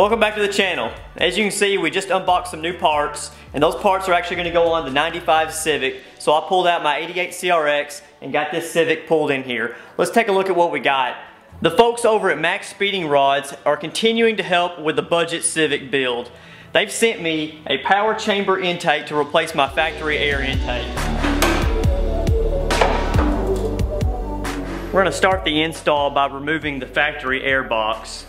Welcome back to the channel. As you can see, we just unboxed some new parts, and those parts are actually going to go on the 95 Civic. So I pulled out my 88 CRX and got this Civic pulled in here. Let's take a look at what we got. The folks over at Maxpeedingrods are continuing to help with the budget Civic build. They've sent me a power chamber intake to replace my factory air intake. We're going to start the install by removing the factory air box.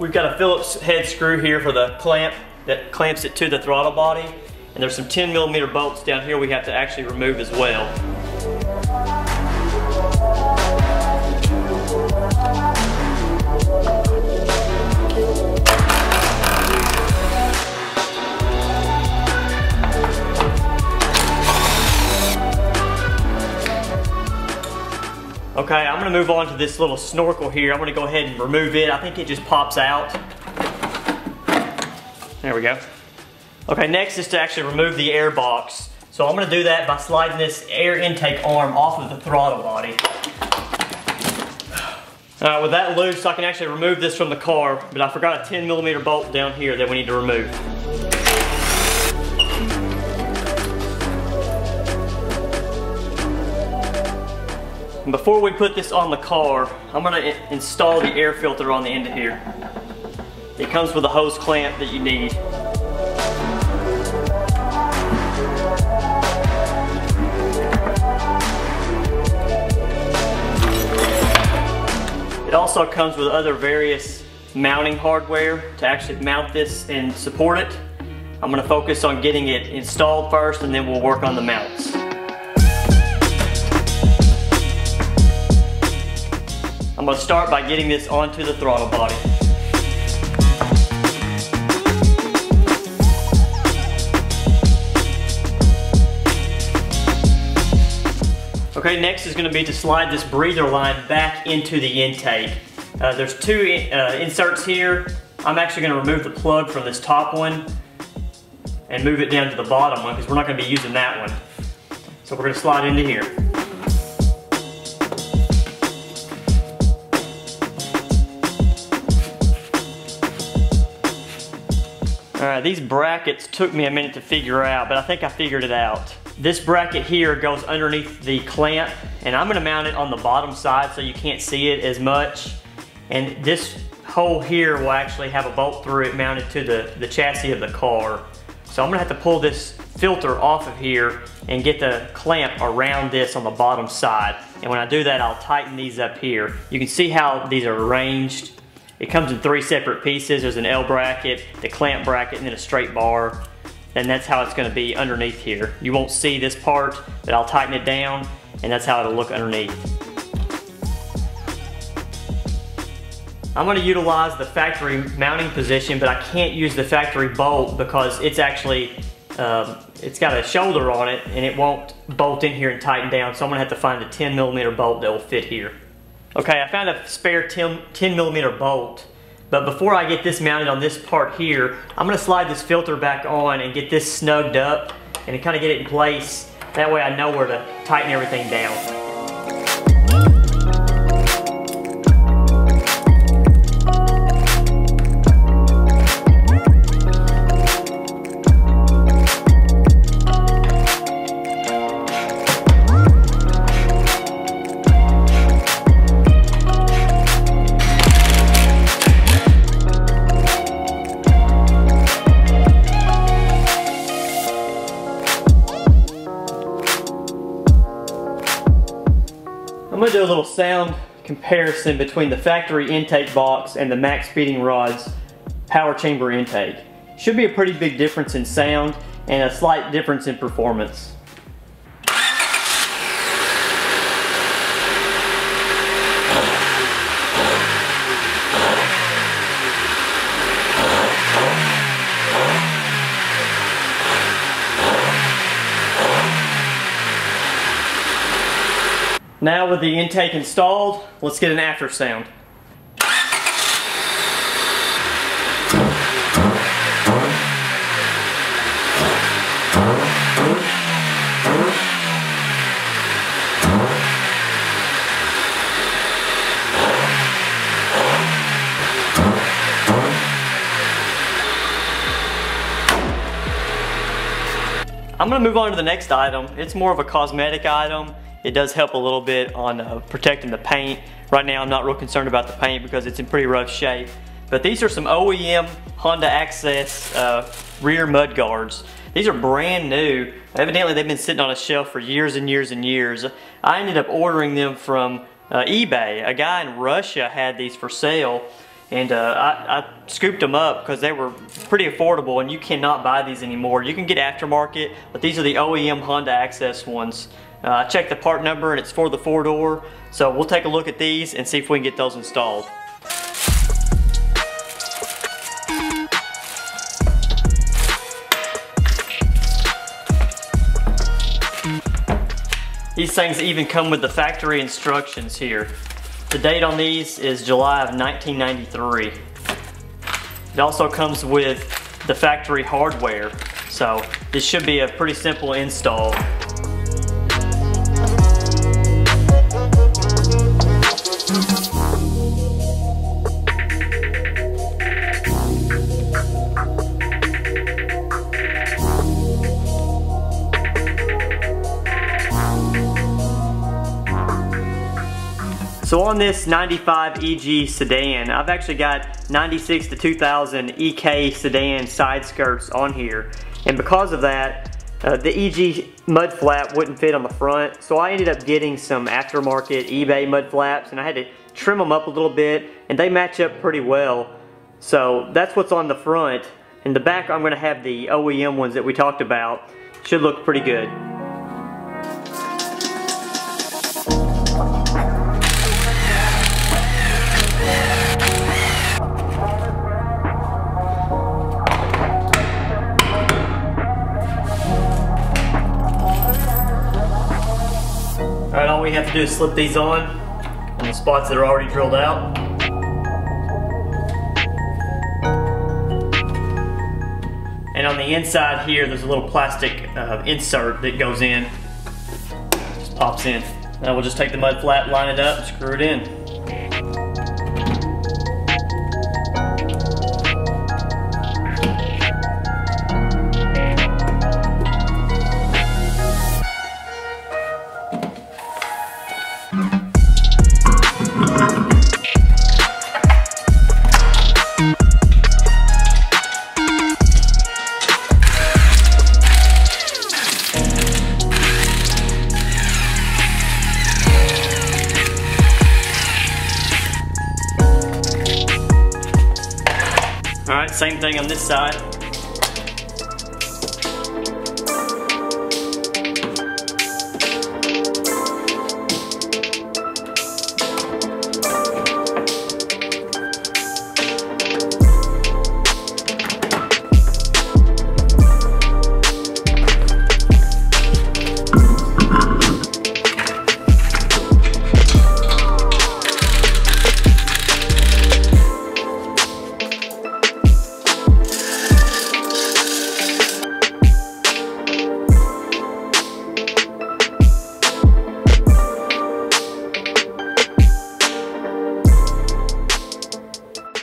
We've got a Phillips head screw here for the clamp that clamps it to the throttle body, and there's some 10mm bolts down here we have to actually remove as well. Okay, I'm going to move on to this little snorkel here. I'm going to go ahead and remove it. I think it just pops out. There we go. Okay, next is to actually remove the air box. So I'm going to do that by sliding this air intake arm off of the throttle body. Alright, with that loose, I can actually remove this from the car, but I forgot a 10mm bolt down here that we need to remove. And before we put this on the car, I'm going to install the air filter on the end of here. It comes with a hose clamp that you need. It also comes with other various mounting hardware to actually mount this and support it. I'm going to focus on getting it installed first, and then we'll work on the mounts. I'm going to start by getting this onto the throttle body. Okay, next is going to be to slide this breather line back into the intake. There's two inserts here. I'm actually going to remove the plug from this top one and move it down to the bottom one because we're not going to be using that one. So we're going to slide into here. Alright, these brackets took me a minute to figure out, but I think I figured it out. This bracket here goes underneath the clamp, and I'm going to mount it on the bottom side so you can't see it as much. And this hole here will actually have a bolt through it mounted to the chassis of the car. So I'm going to have to pull this filter off of here and get the clamp around this on the bottom side. And when I do that, I'll tighten these up here. You can see how these are arranged. It comes in 3 separate pieces. There's an L bracket, the clamp bracket, and then a straight bar. And that's how it's going to be underneath here. You won't see this part, but I'll tighten it down, and that's how it'll look underneath. I'm going to utilize the factory mounting position, but I can't use the factory bolt because it's actually, it's got a shoulder on it, and it won't bolt in here and tighten down, so I'm going to have to find a 10mm bolt that will fit here. Okay, I found a spare 10mm bolt, but before I get this mounted on this part here, I'm going to slide this filter back on and get this snugged up and kind of get it in place. That way I know where to tighten everything down. I'm going to do a little sound comparison between the factory intake box and the Maxpeedingrods power chamber intake. Should be a pretty big difference in sound and a slight difference in performance. Now with the intake installed, let's get an after sound. I'm gonna move on to the next item. It's more of a cosmetic item. It does help a little bit on protecting the paint. Right now I'm not real concerned about the paint because it's in pretty rough shape. But these are some OEM Honda Access rear mud guards. These are brand new. Evidently they've been sitting on a shelf for years and years and years. I ended up ordering them from eBay. A guy in Russia had these for sale, and I scooped them up because they were pretty affordable, and you cannot buy these anymore. You can get aftermarket, but these are the OEM Honda Access ones. I checked the part number and it's for the 4-door, so we'll take a look at these and see if we can get those installed. These things even come with the factory instructions here. The date on these is July of 1993. It also comes with the factory hardware, so this should be a pretty simple install. So on this 95 EG sedan, I've actually got 96 to 2000 EK sedan side skirts on here. And because of that, the EG mud flap wouldn't fit on the front. So I ended up getting some aftermarket eBay mud flaps, and I had to trim them up a little bit, and they match up pretty well. So that's what's on the front. In the back, I'm gonna have the OEM ones that we talked about. Should look pretty good. Alright, all we have to do is slip these on the spots that are already drilled out. And on the inside here, there's a little plastic insert that goes in. Just pops in. Now we'll just take the mud flap, line it up, screw it in. Alright, same thing on this side.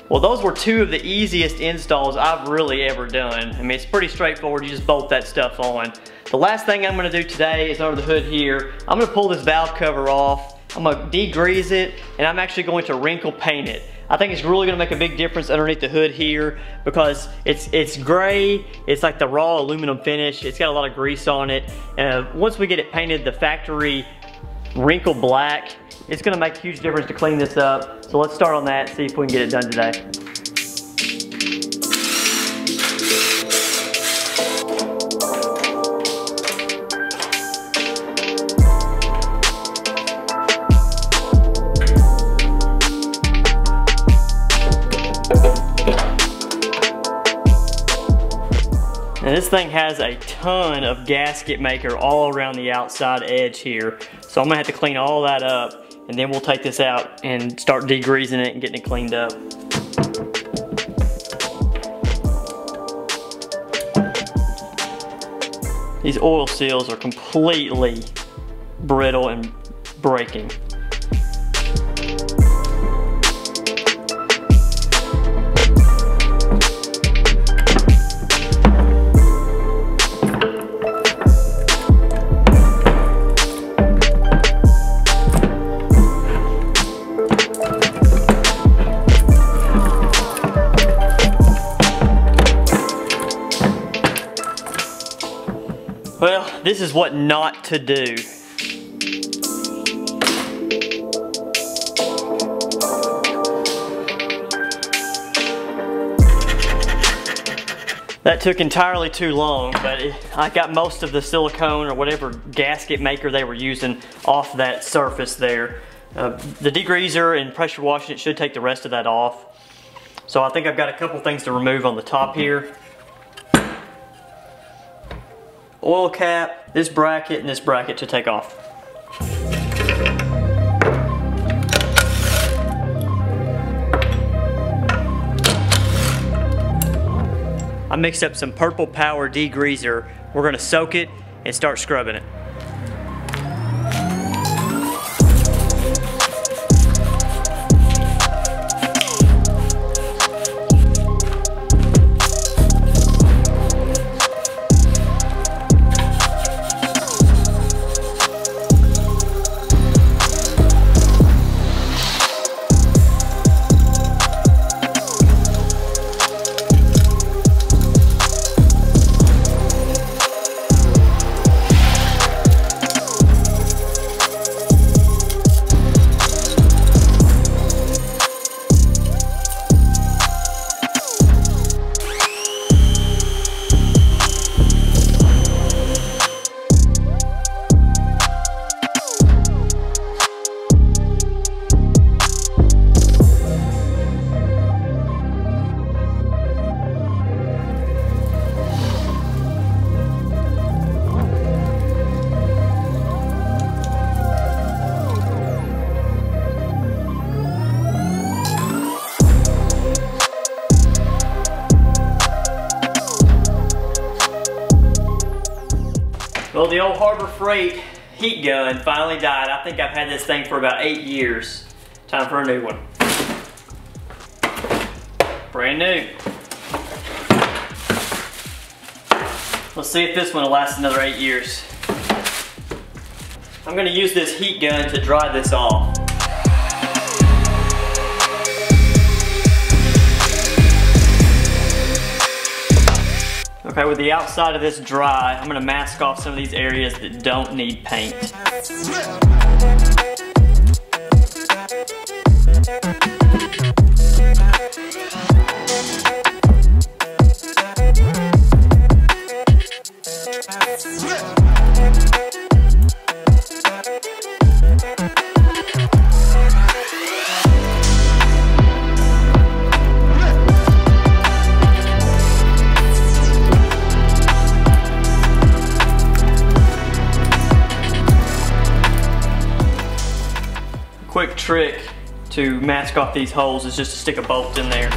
Well, those were two of the easiest installs I've really ever done. I mean, it's pretty straightforward. You just bolt that stuff on. The last thing I'm gonna do today is under the hood here. I'm gonna pull this valve cover off. I'm gonna degrease it, and I'm actually going to wrinkle paint it. I think it's really gonna make a big difference underneath the hood here because it's gray. It's like the raw aluminum finish. It's got a lot of grease on it. Once we get it painted the factory wrinkle black, it's gonna make a huge difference to clean this up. So let's start on that and see if we can get it done today. And this thing has a ton of gasket maker all around the outside edge here. So I'm gonna have to clean all that up, and then we'll take this out and start degreasing it and getting it cleaned up. These oil seals are completely brittle and breaking. Well, this is what not to do. That took entirely too long, but I got most of the silicone or whatever gasket maker they were using off that surface there. The degreaser and pressure washing it should take the rest of that off. So I think I've got a couple things to remove on the top here. Oil cap, this bracket, and this bracket to take off. I mixed up some Purple Power degreaser. We're gonna soak it and start scrubbing it. Well, the old Harbor Freight heat gun finally died. I think I've had this thing for about 8 years. Time for a new one. Brand new. Let's see if this one will last another 8 years. I'm gonna use this heat gun to dry this off. Okay, with the outside of this dry, I'm gonna mask off some of these areas that don't need paint. Quick trick to mask off these holes is just to stick a bolt in there.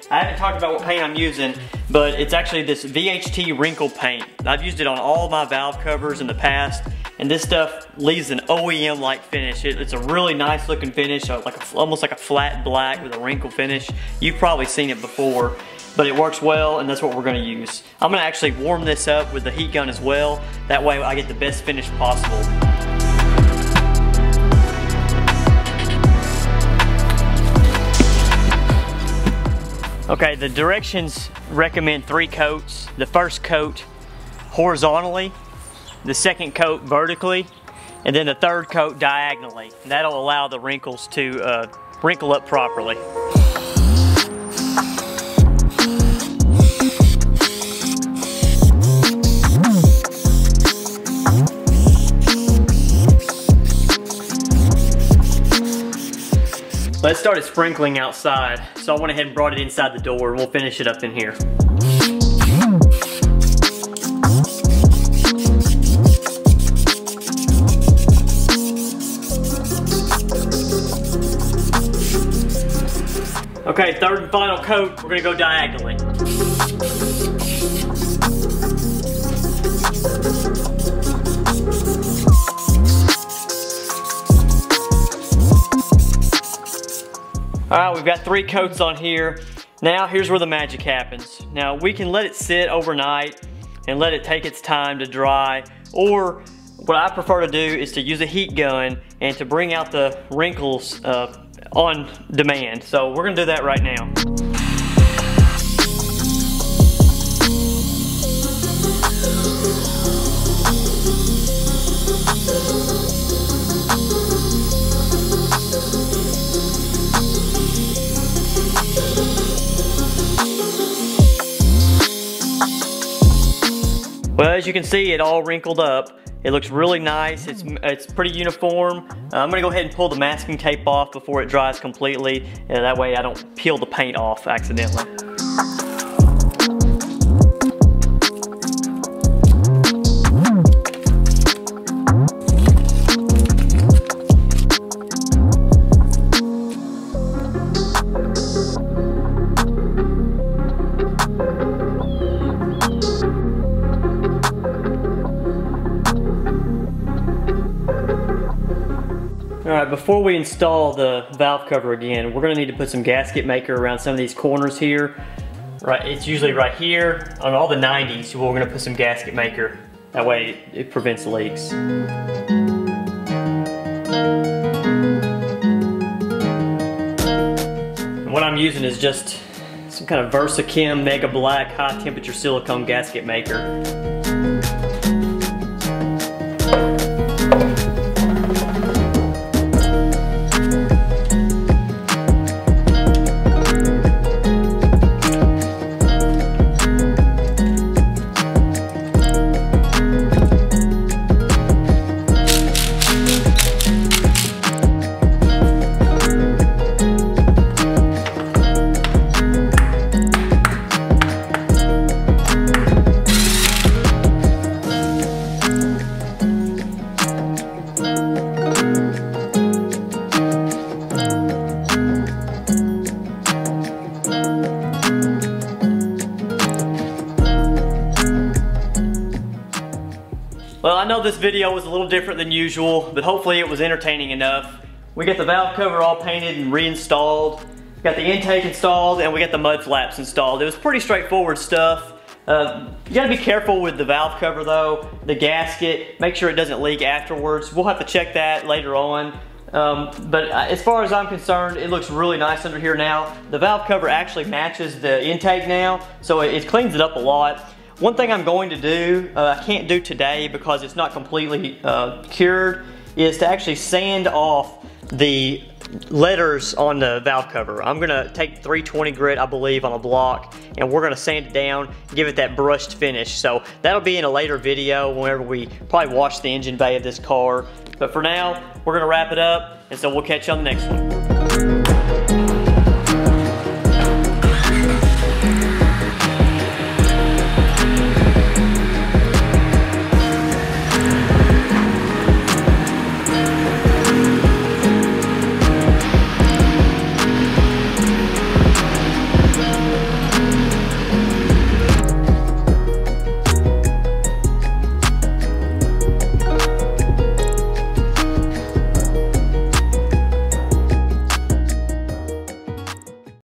I haven't talked about what paint I'm using, but it's actually this VHT wrinkle paint. I've used it on all my valve covers in the past, and this stuff leaves an OEM-like finish. It's a really nice looking finish, almost like a flat black with a wrinkle finish. You've probably seen it before, but it works well, and that's what we're gonna use. I'm gonna actually warm this up with the heat gun as well. That way I get the best finish possible. Okay, the directions recommend 3 coats. The first coat horizontally, the second coat vertically, and then the third coat diagonally. And that'll allow the wrinkles to wrinkle up properly. Let's start sprinkling outside. So I went ahead and brought it inside the door, and we'll finish it up in here. Okay, third and final coat, we're gonna go diagonally. All right, we've got 3 coats on here. Now, here's where the magic happens. Now, we can let it sit overnight, and let it take its time to dry. Or what I prefer to do is to use a heat gun and to bring out the wrinkles on demand. So we're gonna do that right now. Well, as you can see, it all wrinkled up. It looks really nice. It's pretty uniform. I'm gonna go ahead and pull the masking tape off before it dries completely. That way I don't peel the paint off accidentally. Alright, before we install the valve cover again, we're going to need to put some gasket maker around some of these corners here. Right, it's usually right here. On all the 90s, we're going to put some gasket maker. That way it prevents leaks. And what I'm using is just some kind of VersaChem Mega Black high temperature silicone gasket maker. Well, I know this video was a little different than usual, but hopefully it was entertaining enough. We got the valve cover all painted and reinstalled. We got the intake installed, and we got the mud flaps installed. It was pretty straightforward stuff. You gotta be careful with the valve cover though, the gasket, make sure it doesn't leak afterwards. We'll have to check that later on. But as far as I'm concerned, it looks really nice under here now. The valve cover actually matches the intake now, so it cleans it up a lot. One thing I'm going to do, I can't do today because it's not completely cured, is to actually sand off the letters on the valve cover. I'm gonna take 320 grit, I believe, on a block, and we're gonna sand it down, give it that brushed finish. So that'll be in a later video whenever we probably wash the engine bay of this car. But for now, we're gonna wrap it up, and so we'll catch you on the next one.